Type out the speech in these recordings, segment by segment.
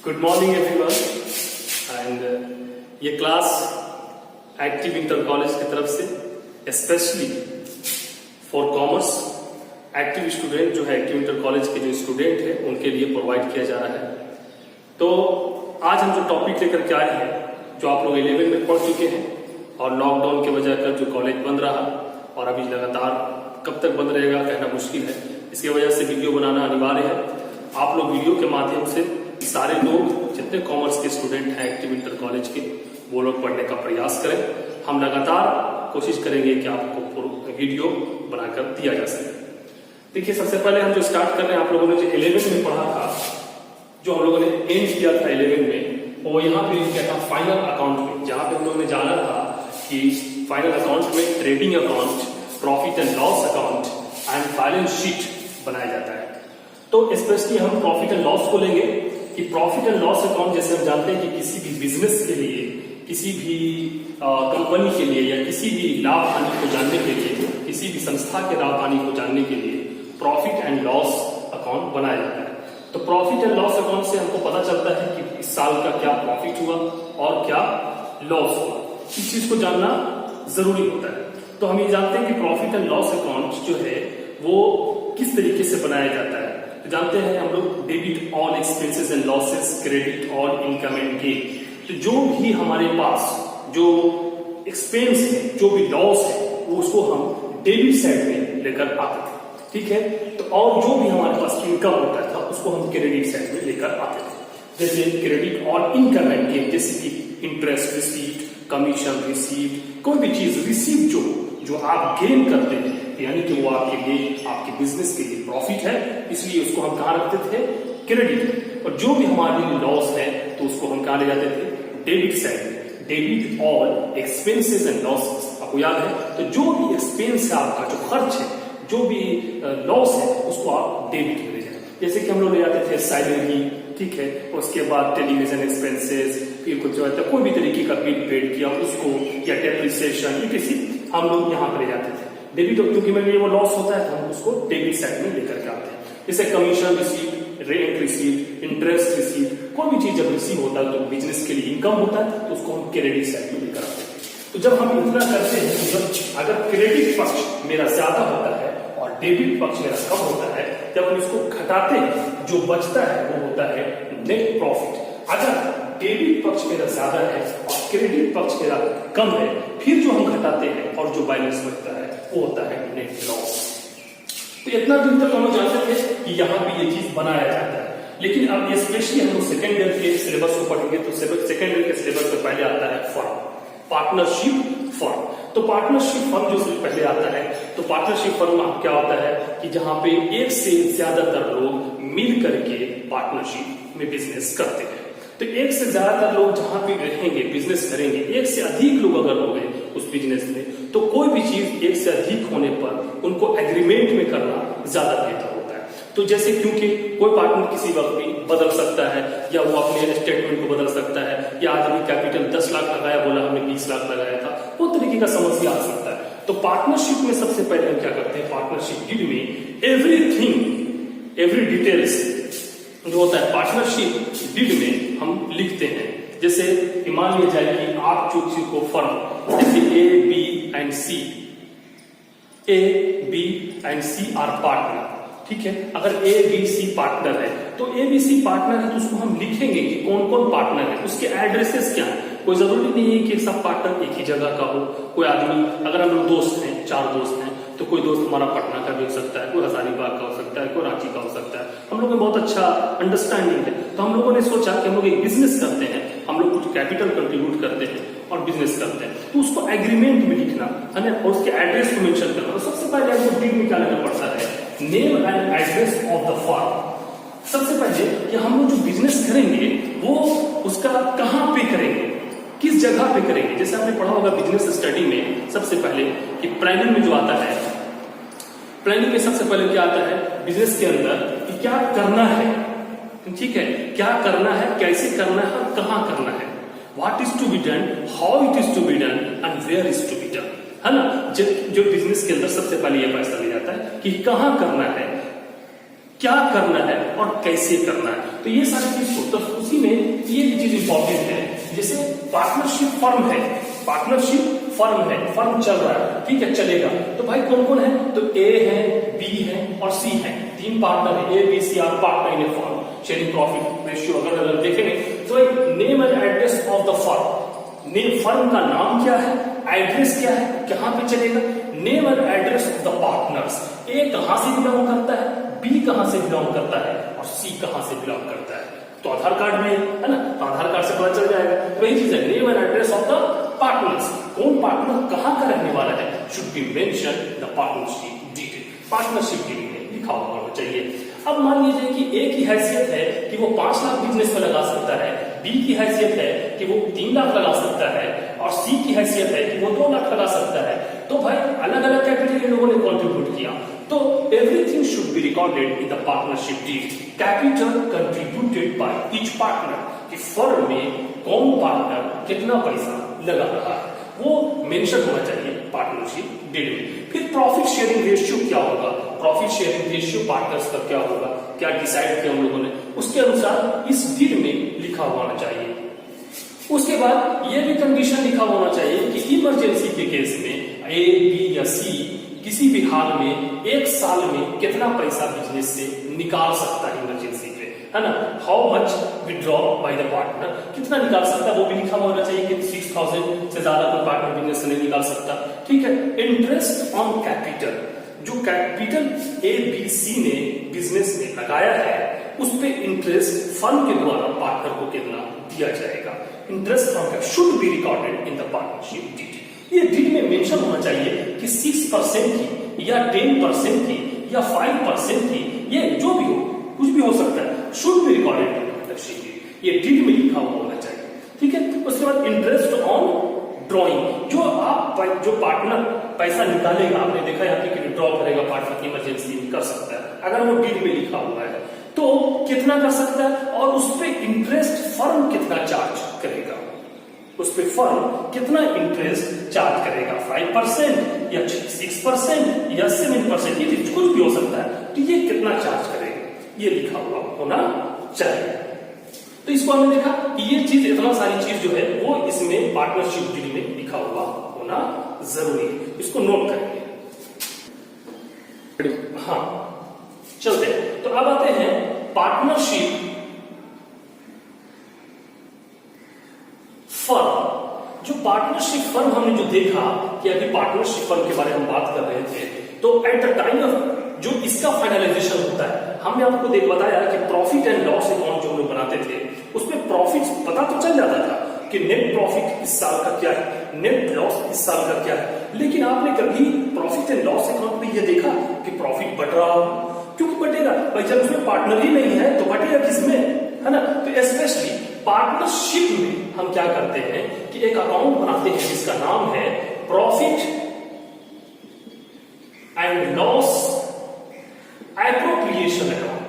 Good morning everyone and ये class active inter college की तरफ से specially for commerce active student जो है एक्टिव इंटर कॉलेज के जो स्टूडेंट है उनके लिए प्रोवाइड किया जा रहा है। तो आज हम जो टॉपिक लेकर के आए हैं, जो आप लोग 11 में पढ़ चुके हैं और लॉकडाउन की वजह कर जो कॉलेज बंद रहा और अभी लगातार कब तक बंद रहेगा कहना मुश्किल है, इसकी वजह से वीडियो बनाना अनिवार्य है। आप लोग वीडियो के माध्यम से सारे लोग जितने कॉमर्स के स्टूडेंट हैं एक्टिव इंटर कॉलेज के वो लोग पढ़ने का प्रयास करें। हम लगातार कोशिश करेंगे कि आपको वीडियो बनाकर दिया जा सके। देखिए, सबसे पहले हम जो स्टार्ट कर रहे हैं, आप लोगों ने जो 11 में पढ़ा था, जो हम लोगों ने एंड किया था 11 में, वो यहाँ पे क्या था फाइनल अकाउंट में, जहां पे हम लोगों ने जाना था कि फाइनल अकाउंट में trading account, profit and loss account and balance sheet बनाया जाता है। तो स्पेशली हम प्रॉफिट एंड लॉस को लेंगे कि प्रॉफिट एंड लॉस अकाउंट जैसे हम जानते हैं कि किसी भी बिजनेस के लिए, किसी भी कंपनी के लिए या किसी भी लाभ हानि को जानने के लिए, किसी भी संस्था के लाभ हानि को जानने के लिए प्रॉफिट एंड लॉस अकाउंट बनाया जाता है। तो प्रॉफिट एंड लॉस अकाउंट से हमको पता चलता है कि इस साल का क्या प्रॉफिट हुआ और क्या लॉस हुआ, इस चीज को जानना जरूरी होता है। तो हम ये जानते हैं कि प्रॉफिट एंड लॉस अकाउंट जो है वो किस तरीके से बनाया जाता है। तो जानते हैं हम लोग debit all expenses and losses, credit all income and gain. तो जो भी हमारे पास जो एक्सपेंस है, जो भी लॉस है, वो उसको हम डेबिट साइड में लेकर आते थे, ठीक है। तो और जो भी हमारे पास इनकम होता था उसको हम क्रेडिट साइड में लेकर आते थे। जैसे credit all income and gain, जैसे कि इंटरेस्ट रिसीव्ड, कमीशन रिसीव्ड, कोई भी चीज रिसीव जो आप गेन करते हैं, यानी कि वो आपके लिए, आपके बिजनेस के लिए प्रॉफिट है, इसलिए उसको हम कहां रखते थे, क्रेडिट। और जो भी हमारे लिए लॉस है तो उसको हम कहां ले जाते थे, डेबिट साइड में। Debit all expenses and losses, आपको याद है। तो जो भी एक्सपेंस है आपका, जो खर्च है, जो भी लॉस है, उसको आप डेबिट में ले जाए। जैसे कि हम लोग ले जाते थे सैलरी, ठीक है, उसके बाद टेलीविजन एक्सपेंसेस, फिर कुछ जो है कोई भी तरीके का बिल पेड किया उसको, या डेप्रिसिएशन, ये किसी हम लोग यहाँ पर ले जाते थे डेबिट। क्योंकि मेरे लिए वो लॉस होता है तो हम उसको डेबिट साइड में लेकर के आते हैं। जैसे commission receive, rent receive, interest receive, कोई भी चीज जब रिसीव होता है तो बिजनेस के लिए इनकम होता है तो उसको हम क्रेडिट साइड में लेकर आते हैं। तो जब हम इतना करते हैं, जब अगर क्रेडिट पक्ष मेरा ज्यादा होता है और डेबिट पक्ष मेरा कम होता है, जब हम इसको घटाते हैं जो बचता है वो होता है नेट प्रॉफिट। अगर डेबिट पक्ष मेरा ज्यादा है और क्रेडिट पक्ष मेरा कम है, फिर जो हम घटाते हैं और जो बैलेंस बचता है वो होता है नेट लॉस। तो इतना दिन तक हम लोग जानते थे कि यहाँ पे ये चीज बनाया जाता है, लेकिन अब स्पेशली हम लोग सेकेंड ईयर के सिलेबस को पढ़ेंगे तो सेकेंड ईयर के सिलेबस में पहले आता है फर्म, पार्टनरशिप फर्म। तो पार्टनरशिप फर्म जो पहले आता है, तो पार्टनरशिप फर्म क्या होता है कि जहां पे एक से ज्यादातर लोग मिल करके पार्टनरशिप में बिजनेस करते हैं। तो एक से ज्यादातर लोग जहां पे रहेंगे, बिजनेस करेंगे, एक से अधिक लोग अगर हो गए उस बिजनेस में, तो कोई भी चीज एक से अधिक होने पर उनको एग्रीमेंट में करना ज्यादा बेहतर होता है। तो जैसे क्योंकि कोई पार्टनर किसी वक्त भी बदल सकता है, या वो अपने स्टेटमेंट को बदल सकता है, या आदमी कैपिटल 10 लाख लगाया, बोला हमने 20 लाख लगाया था, वो तरीके का समस्या आ सकता है। तो पार्टनरशिप में सबसे पहले हम क्या करते हैं, पार्टनरशिप डीड में एवरीथिंग, एवरी डिटेल्स जो होता है पार्टनरशिप डीड में हम लिखते हैं। जैसे मान लिया जाए कि आप जो चीज को फर्म, जैसे A B and C, A B and C are partner, ठीक है। अगर ए बी सी पार्टनर है तो ए बी सी पार्टनर है तो उसको हम लिखेंगे कि कौन कौन पार्टनर है, उसके एड्रेसेस क्या है। कोई जरूरी नहीं है कि सब पार्टनर एक ही जगह का हो। कोई आदमी, अगर हम लोग दोस्त हैं, 4 दोस्त हैं, तो कोई दोस्त हमारा पटना का भी हो सकता है, कोई हजारीबाग का हो सकता है, कोई रांची का हो सकता है। हम लोग में बहुत अच्छा अंडरस्टैंडिंग है, तो हम लोगों ने सोचा कि हम लोग एक बिजनेस करते हैं, हम लोग कुछ कैपिटल कंट्रीब्यूट करते हैं और बिजनेस करते हैं, तो उसको एग्रीमेंट में लिखना है ना, और उसके एड्रेस को मेंशन करना। तो सबसे पहले आपको डीड में क्या लेना पड़ता है, name and address of the firm. सबसे पहले कि हम लोग जो बिजनेस करेंगे वो उसका कहां पे करेंगे, किस जगह पे करेंगे। जैसे आपने पढ़ा होगा बिजनेस स्टडी में सबसे पहले कि प्लानिंग में जो आता है, प्लानिंग में सबसे पहले क्या आता है बिजनेस के अंदर कि क्या करना है, ठीक है, क्या करना है, कैसे करना है, कहां करना है, what is to be done, how it is to be done and where is to be done, है ना। जो बिजनेस के अंदर सबसे पहले यह फैसला लिया जाता है कि कहां करना है, क्या करना है और कैसे करना है। तो ये सारी चीज को, तो उसी उसी में ये भी चीज इंपॉर्टेंट है, जैसे पार्टनरशिप फर्म है, फर्म चल रहा है, ठीक है, चलेगा, तो भाई कौन कौन है, तो ए है, बी है और सी है, 3 पार्टनर है, A B C are partner in a firm, sharing profit ratio अगर देखेंगे तो एक name and address of the firm का नाम क्या है, एड्रेस क्या है, कहां पे चलेगा, name and address of the partners, ए कहां से बिलोंग करता है, बी कहां से बिलोंग करता है और सी कहां से बिलोंग करता है, तो आधार कार्ड में है ना, तो आधार कार्ड से पता चल जाएगा। वही चीज है, name and address of the partners, कौन पार्टनर कहां का रहने वाला है, should be mention the partnership detail, partnership detail में लिखा होना चाहिए। अब मान लीजिए कि ए की हैसियत है कि वो 5 लाख बिजनेस में लगा सकता है, बी की हैसियत है कि वो 3 लाख लगा सकता है और सी की हैसियत है कि वो 2 लाख लगा सकता है, तो भाई अलग अलग कैपिटल इन लोगों ने कॉन्ट्रीब्यूट किया, तो everything should be recorded in the partnership deed, capital contributed by each partner, कि फर्म में कौन पार्टनर कितना पैसा लगा रहा है वो मेंशन होना चाहिए पार्टनरशिप डीड में। फिर प्रॉफिट शेयरिंग रेशियो क्या होगा, प्रॉफिट शेयरिंग रेशियो पार्टनर्स का क्या होगा, क्या डिसाइड किया हम लोगों ने, उसके अनुसार इस डीड में लिखा होना चाहिए। उसके बाद ये भी कंडीशन लिखा होना चाहिए कि इमरजेंसी के केस में ए बी या सी किसी भी हाल में 1 साल में कितना पैसा बिजनेस से निकाल सकता है, इमरजेंसी पे, है ना, how much withdraw by the partner, कितना निकाल सकता है वो भी लिखा होना चाहिए कि 6000 से ज्यादा कोई पार्टनर बिजनेस से नहीं निकाल सकता, ठीक है। इंटरेस्ट ऑन कैपिटल, जो कैपिटल ए बी सी ने बिजनेस में लगाया है उस पे इंटरेस्ट फर्म के द्वारा पार्टनर को कितना दिया जाएगा, interest on capital should be recorded in the partnership deed, ये डीड में मेंशन होना चाहिए कि 6% की या 10% की या 5% की, ये जो भी हो, कुछ भी हो सकता है, should be recorded in the partnership deed, ये डीड में लिखा हुआ होना चाहिए, ठीक है। उसके बाद इंटरेस्ट ऑन ड्रॉइंग, जो पार्टनर पैसा निकालेगा, आपने देखा यहाँ पे कि विड्रॉ करेगा पार्टनर, इमरजेंसी में कर सकता है, अगर वो डीड में लिखा हुआ है तो कितना कर सकता है, और उस पर इंटरेस्ट फर्म कितना चार्ज करेगा, उस पे फर्म कितना इंटरेस्ट चार्ज करेगा, 5% या 6% या 7%, ये कुछ भी हो सकता है, तो ये कितना चार्ज करेगा ये लिखा हुआ होना चाहिए। तो इसको हमने देखा कि ये चीज, इतना सारी चीज जो है वो इसमें पार्टनरशिप डीड में लिखा हुआ होना जरूरी है, इसको नोट करेंगे। हाँ चलते हैं, तो अब आते हैं पार्टनरशिप फर्म। जो पार्टनरशिप फर्म हमने जो देखा कि अभी पार्टनरशिप फर्म के बारे में हम बात कर रहे थे, तो एट द टाइम ऑफ जो इसका फाइनलाइजेशन होता है, हमने आपको बताया कि प्रॉफिट एंड लॉस अकाउंट जो हम लोग बनाते थे उसमें प्रॉफिट पता तो चल जाता था कि नेट प्रॉफिट इस साल का क्या है, नेट लॉस इस साल का क्या है, लेकिन आपने कभी प्रॉफिट एंड लॉस अकाउंट में ये देखा कि प्रॉफिट बढ़ रहा हो, क्योंकि बढ़ेगा भाई, जब उसमें पार्टनर ही नहीं है तो बढ़ेगा किसमें, है ना। तो स्पेशली पार्टनरशिप में हम क्या करते हैं कि एक अकाउंट बनाते हैं जिसका नाम है profit and loss appropriation account,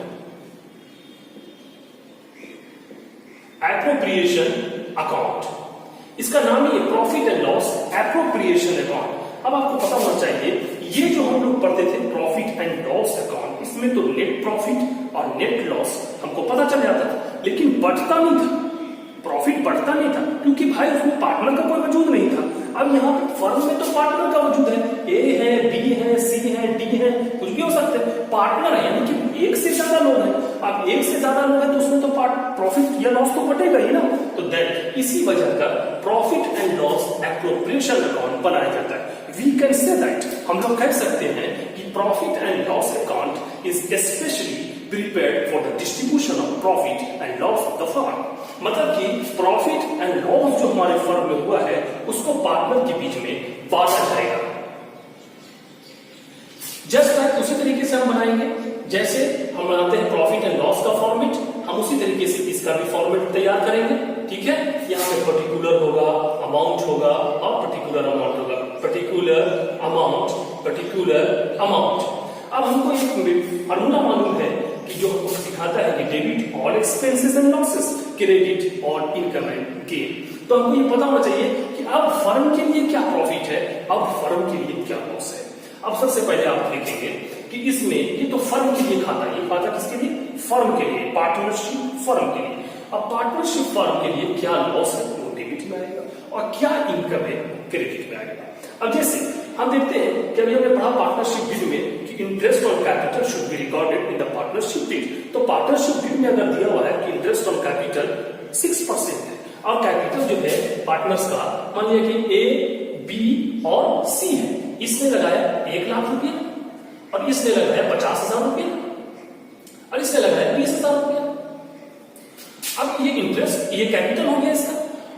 appropriation account, इसका नाम है profit and loss appropriation account. अब आपको पता होना चाहिए, ये जो हम लोग पढ़ते थे प्रॉफिट एंड लॉस अकाउंट, इसमें तो नेट प्रॉफिट और नेट लॉस हमको पता चल जाता था, लेकिन बढ़ता नहीं था, प्रॉफिट बढ़ता नहीं था, क्योंकि भाई उसमें पार्टनर का कोई वजूद नहीं था। अब यहाँ पे फर्म में तो पार्टनर का वजूद है, ए है, बी है, सी है, डी है, कुछ भी हो सकते हैं, पार्टनर है, यानी कि एक से ज्यादा लोग हैं। अब एक से ज्यादा लोग हैं तो उसमें तो प्रॉफिट या लॉस तो बढ़ेगा ही ना, तो दैट इसी वजह का profit and loss appropriation account बनाया जाता है। वी कैन से दैट, हम लोग कह सकते हैं कि profit and loss account is specially prepared for the distribution of profit and loss of the firm, मतलब कि प्रॉफिट एंड लॉस जो हमारे फर्म में हुआ है उसको पार्टनर के बीच में बांटा जाएगा। जस्ट लाइक उसी तरीके से हम बनाएंगे जैसे हम बनाते हैं प्रॉफिट एंड लॉस का फॉर्मेट, हम उसी तरीके से इसका भी फॉर्मेट तैयार करेंगे, ठीक है। यहाँ पे पर्टिकुलर होगा, अमाउंट होगा और पर्टिकुलर अमाउंट होगा, पर्टिकुलर अमाउंट, पर्टिकुलर अमाउंट। अब हमको एक फॉर्मूला मालूम है कि जो हमको सिखाता है कि debit all expenses and losses, credit all income and gain. तो हमको ये पता होना चाहिए कि अब फर्म के लिए क्या प्रॉफिट है, अब फर्म के लिए क्या लॉस है। अब सबसे पहले आप देखेंगे कि इसमें ये तो फर्म के लिए खाता है, ये खाता किसके लिए, फर्म के लिए, पार्टनरशिप फर्म के लिए। अब पार्टनरशिप फर्म के लिए क्या लॉस है वो डेबिट में आएगा और क्या इनकम है क्रेडिट में आएगा। अब जैसे हम देखते हैं कि अभी हमने पढ़ा पार्टनरशिप डीड में कि interest on capital should be recorded in the partnership deed. तो पार्टनरशिप डीड में अगर दिया हुआ है कि इंटरेस्ट ऑन कैपिटल 6% है और कैपिटल जो है पार्टनर्स का मान लिया कि ए, बी और सी है, इसने लगाया 1 लाख रुपया और इसने लगाया 50,000 रुपया और इसने लगाया 20,000 रुपया। अब ये इंटरेस्ट, ये कैपिटल हो गया इसका।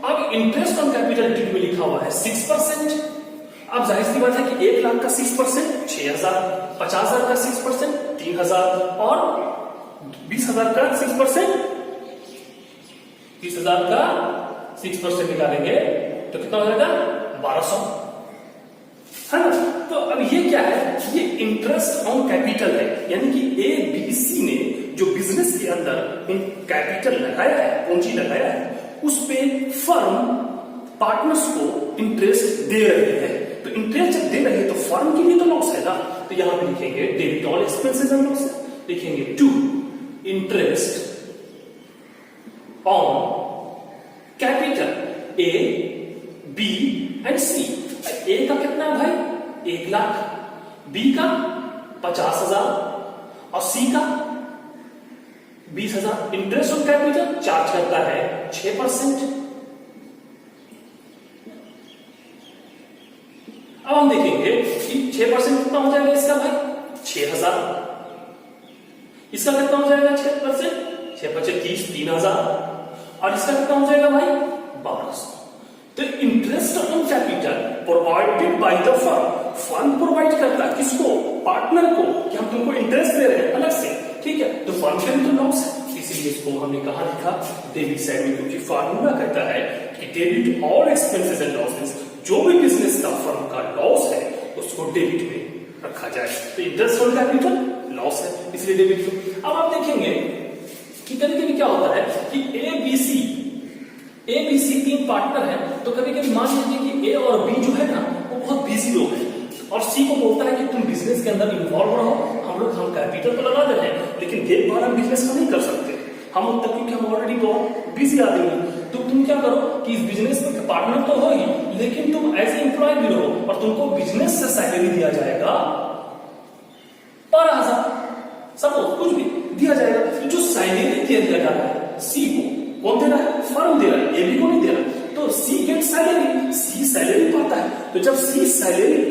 अब इंटरेस्ट ऑन कैपिटल डीड में लिखा हुआ है 6%। अब जाहिर सी बात है कि 1 लाख का 6% 6,000, 50,000 का 6% 3,000 और 20,000 का 6% 30,000 का 6% निकालेंगे तो कितना हो जाएगा 1,200, है ना। तो अब ये क्या है, ये इंटरेस्ट ऑन कैपिटल है, यानी कि ए बी सी ने जो बिजनेस के अंदर कैपिटल लगाया है, पूंजी लगाया है, उस पे फर्म पार्टनर्स को इंटरेस्ट दे रहे हैं। तो इंटरेस्ट जब दे रहे हैं तो फर्म के लिए तो लॉस है ना। तो यहां पे लिखेंगे debit all expenses and losses, लिखेंगे to interest on capital A B and C. A का कितना है भाई 1 लाख, बी का 50,000 और सी का 20,000। इंटरेस्ट ऑन कैपिटल चार्ज करता है 6%। अब हम देखेंगे कि 6% कितना हो जाएगा इसका भाई 6,000, इसका कितना हो जाएगा 6%, 6 30 3,000 और इसका कितना हो जाएगा भाई 1,200। तो interest on capital provided by the firm provide करता है किसको, पार्टनर को, कि हम तुमको इंटरेस्ट दे रहे हैं अलग से, ठीक है। तो फर्म के लिए तो लॉस है, इसीलिए इसको हमने कहा लिखा डेबिट साइड में, क्योंकि फार्मूला कहता है कि debit all expenses and losses, जो भी बिजनेस का फर्म का लॉस है उसको डेबिट में रखा जाए। तो इंटरेस्ट ऑन कैपिटल लॉस है, इसलिए डेबिट में। अब आप देखेंगे कि कभी कभी क्या होता है कि ए बी सी 3 पार्टनर है, तो कभी कभी मान लीजिए कि ए और बी जो है ना वो बहुत बिजी लोग हैं और सी को बोलता है कि तुम बिजनेस के अंदर इन्वॉल्व रहो, हम कैपिटल तो लगा दे रहे हैं लेकिन देखभाल हम बिजनेस का नहीं कर सकते हम अब तक, क्योंकि हम ऑलरेडी बहुत बिजी आदमी हैं। तो तुम क्या करो कि इस बिजनेस में पार्टनर तो हो ही, लेकिन तुम एज ए एम्प्लॉय भी रहो और तुमको बिजनेस से सैलरी दिया जाएगा 12,000, सपोज कुछ भी दिया जाएगा। तो जो सैलरी दिया जा रहा है सी को, कौन दे रहा है, फर्म दे रहा है, ए बी को नहीं दे रहा। तो सी गेट सैलरी, सी सैलरी पाता है। तो जब सी सैलरी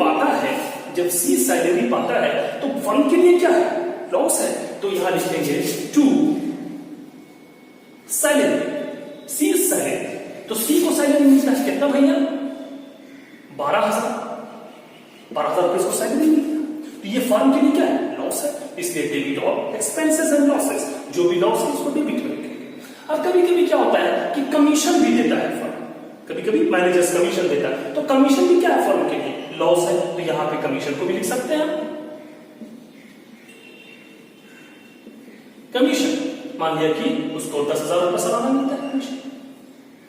पाता है तो फर्म के लिए क्या है, लॉस है। तो यहां लिखेंगे टू सैलरी, सी सैलरी। तो सी को सैलरी मिलता है कितना भैया 12,000 रुपए इसको सैलरी मिलती है। तो ये फर्म के लिए क्या है, लॉस है, इसलिए debit all expenses and losses, जो भी लॉस है उसको डेबिट में लिखेंगे। अब कभी कभी क्या होता है कि कमीशन भी देता है फर्म, कभी कभी मैनेजर्स कमीशन देता है, तो कमीशन भी क्या है फर्म के लिए, लॉस है। तो यहां पे कमीशन को भी लिख सकते हैं। कमीशन मान लिया कि उसको 10,000 रुपए सालाना मिलता है कमीशन,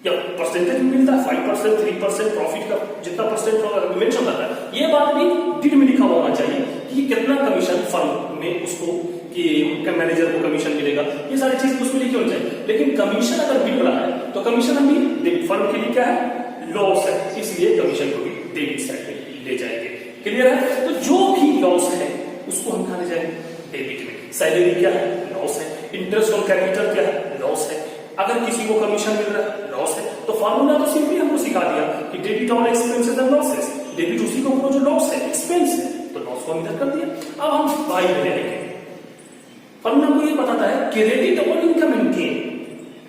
या परसेंटेज में मिलता है 5%, 3% प्रॉफिट का जितना परसेंट मेंशन करता है। ये बात भी डीड में लिखा होना चाहिए कि कितना कमीशन फर्म में उसको, कि मैनेजर को कमीशन मिलेगा, ये सारी चीज उसमें लिखी होनी चाहिए। लेकिन कमीशन अगर मिल रहा है तो कमीशन अभी फर्म के लिए क्या है, लॉस है, इसलिए कमीशन को भी डेबिट साइड में ले जाएंगे। क्लियर है। तो जो भी लॉस है उसको हम कहां ले जाएंगे, डेबिट में। सैलरी क्या है, लॉस है। इंटरेस्ट ऑन कैपिटल क्या है, लॉस है। अगर किसी को कमीशन मिल रहा है, लॉस है। तो फार्मूला तो सिंपली हमको सिखा दिया कि debit all expenses and losses, debit उसी को जो लॉस है, एक्सपेंस है, तो लॉस को हम इधर कर दिया। अब हम बाई में लेंगे। फार्मूला हमको ये बताता है credit all income and gain,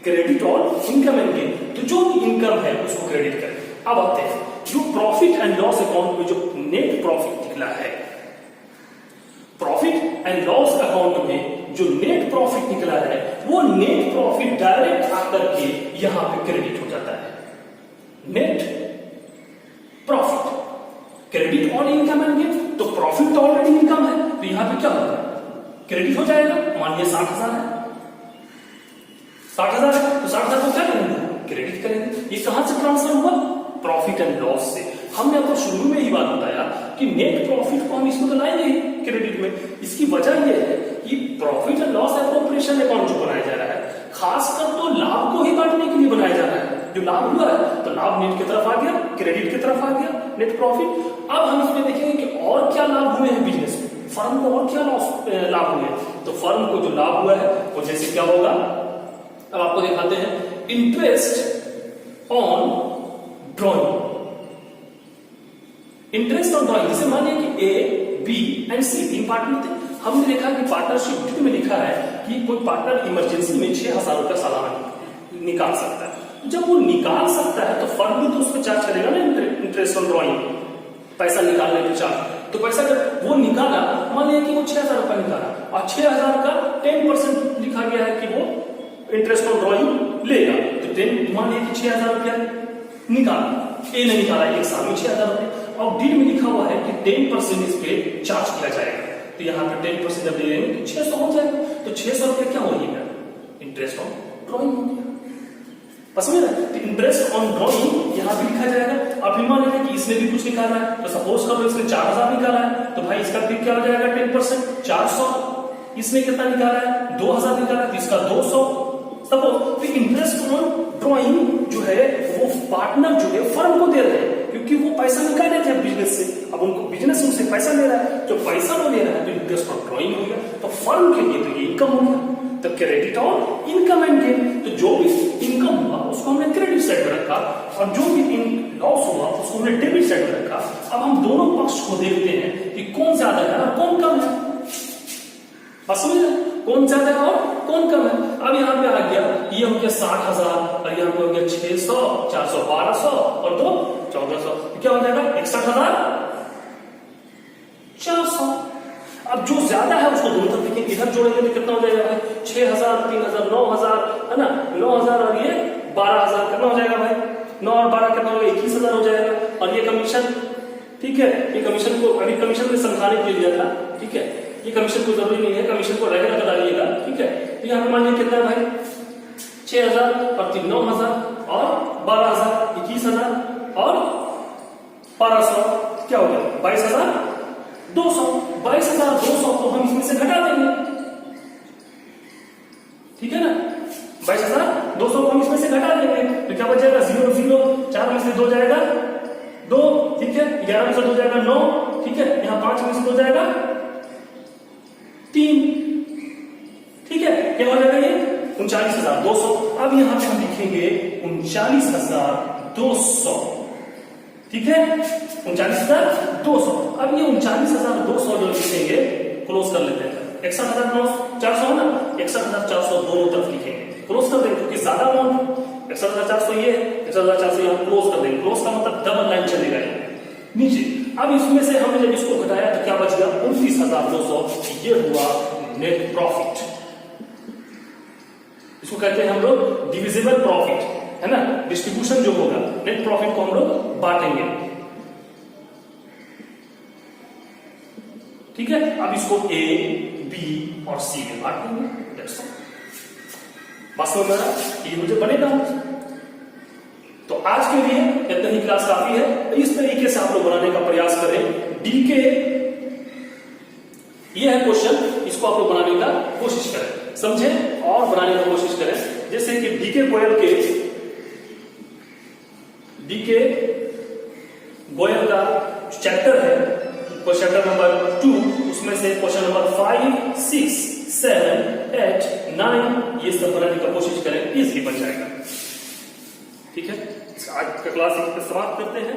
credit all income and gain, तो जो भी इनकम है उसको क्रेडिट करें। अब आते हैं जो प्रॉफिट एंड लॉस अकाउंट में जो नेट प्रॉफिट निकला है, प्रॉफिट एंड लॉस अकाउंट में जो नेट प्रॉफिट निकला है वो नेट प्रॉफिट डायरेक्ट आकर के यहां पे क्रेडिट हो जाता है। Net profit credit on income and gain, तो प्रॉफिट तो ऑलरेडी इनकम है तो यहां पे क्या होगा, क्रेडिट हो जाएगा। मान लिया 60,000 है, 60,000 है तो 60,000 को क्या करेंगे, क्रेडिट करेंगे। ये कहां से ट्रांसफर हुआ, प्रॉफिट एंड लॉस से। हमने आपको शुरू में ही बात बताया कि नेट प्रॉफिट को हम इसमें तो लाएंगे क्रेडिट में। इसकी वजह यह है कि profit and loss appropriation account जो बनाया जा रहा है, खासकर तो लाभ को बनाया जा रहा है, जो लाभ हुआ है तो लाभ नेट की तरफ आ गया, क्रेडिट की तरफ आ गया, नेट प्रॉफिट। अब हम इसमें देखेंगे कि और क्या लाभ हुए हैं बिजनेस में, फर्म को और क्या लाभ हुए हैं। तो फर्म को जो लाभ हुआ है वो जैसे क्या होगा, अब आपको दिखाते हैं। Interest on drawing, interest on drawing, जैसे मानिए कि A B and C 3 partner थे। हमने देखा कि पार्टनरशिप डीड में लिखा है कि कोई पार्टनर इमरजेंसी में 6,000 रुपया सालाना निकाल सकता है। जब वो निकाल सकता है तो फर्म भी तो उसमें चार्ज करेगा ना, इंटरेस्ट ऑन ड्रॉइंग, पैसा निकालने के चार्ज। तो पैसा जब वो निकाला, मान लिया कि वो 6,000 रुपया निकाला और 6,000 का 10% लिखा गया है कि वो इंटरेस्ट ऑन ड्रॉइंग लेगा। तो 10 मान लिया कि 6,000 रुपया निकाला, ए ने निकाला एक साल में 6,000 रुपया, और डीड में लिखा हुआ है कि 10% इस पे चार्ज किया जाएगा। तो यहाँ पे 10% जब ले लेंगे तो 600 हो जाएगा। तो 600 रुपया क्या हो गया, इंटरेस्ट ऑन ड्रॉइंग हो गया। बस में तो इंटरेस्ट ऑन ड्रॉइंग यहाँ भी लिखा जाएगा। अब मान लीजिए कि इसने भी कुछ निकाला है, तो सपोज करो इसने 4,000 निकाला है, तो भाई इसका फिर क्या हो जाएगा 10% 400। इसने कितना निकाला है 2,000 निकाला है, तो इसका 200 सपोज। तो इंटरेस्ट ऑन ड्रॉइंग जो है वो पार्टनर जो है फर्म को दे रहे हैं, क्योंकि वो पैसा निकाले थे बिजनेस से, अब उनको बिजनेस उनसे पैसा ले रहा है, जो पैसा वो ले रहा है तो इंटरेस्ट ऑन ड्रॉइंग हो गया। तो फर्म के लिए तो ये इनकम हो गया। तो credit on income and gain, तो जो भी इनकम हुआ उसको हमने क्रेडिट साइड में रखा और जो भी लॉस हुआ उसको हमने डेबिट साइड में रखा। अब हम दोनों पक्ष को देखते हैं कि कौन ज्यादा है और कौन कम है। बस समझ रहे, कौन ज्यादा है और कौन कम है। अब यहाँ पे आ गया, ये हो गया 60,000 और यहाँ पे हो गया 600, 400 1200 और 2 1400, क्या हो जाएगा 61,400। अब जो ज्यादा है उसको दोनों तरफ लिखेंगे, इधर जोड़ेंगे तो कितना हो जाएगा भाई 6,000 3,000 9,000 है ना, 9,000 और ये 12,000 कितना हो जाएगा भाई, 9 और 12 कितना हो गया 21,000 हो जाएगा। और ये कमीशन, ठीक है, ये कमीशन को अभी कमीशन में समझाने के लिए दिया था, ठीक है, ये कमीशन को जरूरी नहीं है, कमीशन को रेगुलर कर डालिएगा, ठीक है। तो यहाँ पे मान लीजिए कितना है भाई 6,000 और 3 9,000 और 12,000 21,000 और 1200 क्या हो गया 22,200। 22,200 को हम इसमें से घटा देंगे, ठीक है ना, 22,200 को हम इसमें से घटा देंगे तो क्या बच जाएगा 0 0, 4 में से 2 जाएगा 2, ठीक है, 11 में से 2 जाएगा 9, ठीक है, यहाँ 5 में से 2 जाएगा 3, ठीक है, क्या हो जाएगा ये 39,200। अब यहाँ पे हम लिखेंगे 39,200, ठीक है, 39,200। अब ये 39,200 जो लिखेंगे क्लोज कर लेते हैं, 61,400 है ना, 61,400 दोनों तरफ लिखेंगे, क्लोज कर देंगे क्योंकि ज्यादा अमाउंट 61,400 ये 61,400 यहाँ क्लोज कर देंगे। क्लोज का मतलब डबल लाइन चलेगा नीचे। अब इसमें से हमने जब इसको घटाया तो क्या बच गया 29,200, ये हुआ नेट प्रॉफिट। इसको कहते हैं हम लोग डिविजिबल प्रॉफिट, है ना, डिस्ट्रीब्यूशन जो होगा नेट प्रॉफिट को हम लोग बांटेंगे, ठीक है। अब इसको ए बी और सी में बांट देंगे, बस में मेरा ये मुझे बनेगा। तो आज के लिए इतना ही क्लास काफी है। इस तरीके से आप लोग बनाने का प्रयास करें। डी के ये है क्वेश्चन, इसको आप लोग बनाने का कोशिश करें, समझे, और बनाने का कोशिश करें। जैसे कि डीके गोयल का चैप्टर है, क्वेश्चन नंबर 2, उसमें से क्वेश्चन नंबर 5 6 7 8 9 ये सब बनाने का कोशिश करें, इजीली बन जाएगा, ठीक है। आज का क्लास समाप्त करते हैं।